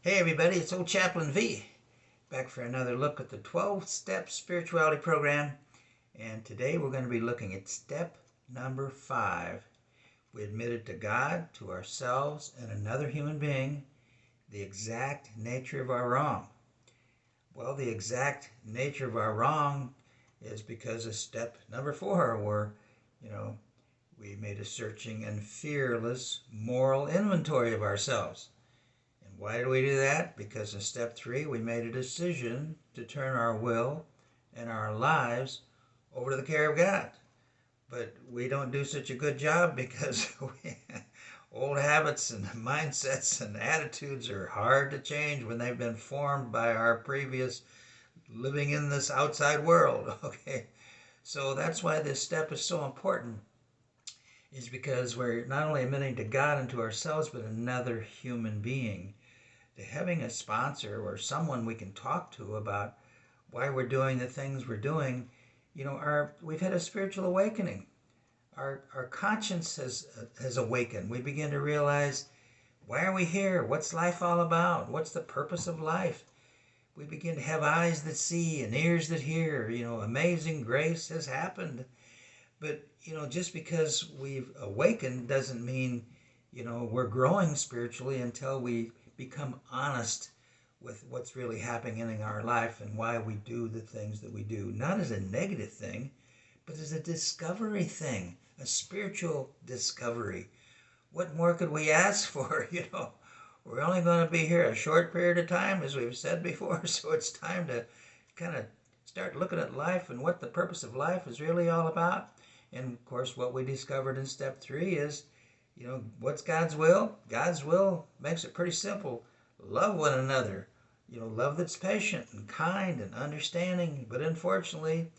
Hey everybody, it's old Chaplain V, back for another look at the 12-step spirituality program. And today we're going to be looking at step number 5. We admitted to God, to ourselves, and another human being the exact nature of our wrong. Well, the exact nature of our wrong is because of step number 4, where, we made a searching and fearless moral inventory of ourselves. Why do we do that? Because in step 3, we made a decision to turn our will and our lives over to the care of God. But we don't do such a good job because old habits and mindsets and attitudes are hard to change when they've been formed by our previous living in this outside world. Okay, so that's why this step is so important, is because we're not only admitting to God and to ourselves, but another human being. Having a sponsor or someone we can talk to about why we're doing the things we're doing, we've had a spiritual awakening. Our conscience has awakened. We begin to realize, why are we here? What's life all about? What's the purpose of life? We begin to have eyes that see and ears that hear. Amazing grace has happened. But, just because we've awakened doesn't mean, we're growing spiritually until we become honest with what's really happening in our life and why we do the things that we do. Not as a negative thing, but as a discovery thing, a spiritual discovery. What more could we ask for? We're only going to be here a short period of time, as we've said before, so it's time to kind of start looking at life and what the purpose of life is really all about. And of course, what we discovered in step 3 is, what's God's will? God's will makes it pretty simple. Love one another. Love that's patient and kind and understanding. But unfortunately,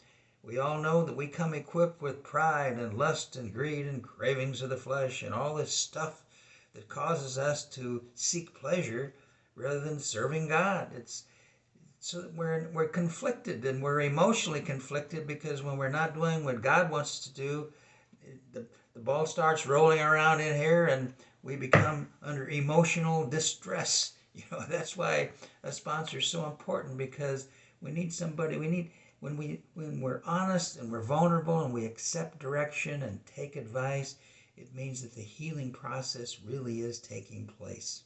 we all know that we come equipped with pride and lust and greed and cravings of the flesh and all this stuff that causes us to seek pleasure rather than serving God. So that we're conflicted, and we're emotionally conflicted, because when we're not doing what God wants to do, the ball starts rolling around in here and we become under emotional distress. That's why a sponsor is so important, because we need somebody. When we're honest and we're vulnerable and we accept direction and take advice, it means that the healing process really is taking place.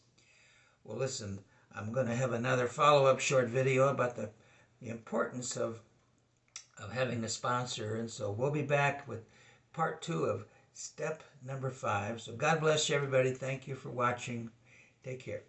Well, listen, I'm going to have another follow-up short video about the importance of having a sponsor, and so we'll be back with part 2 of step number 5. So God bless you, everybody. Thank you for watching. Take care.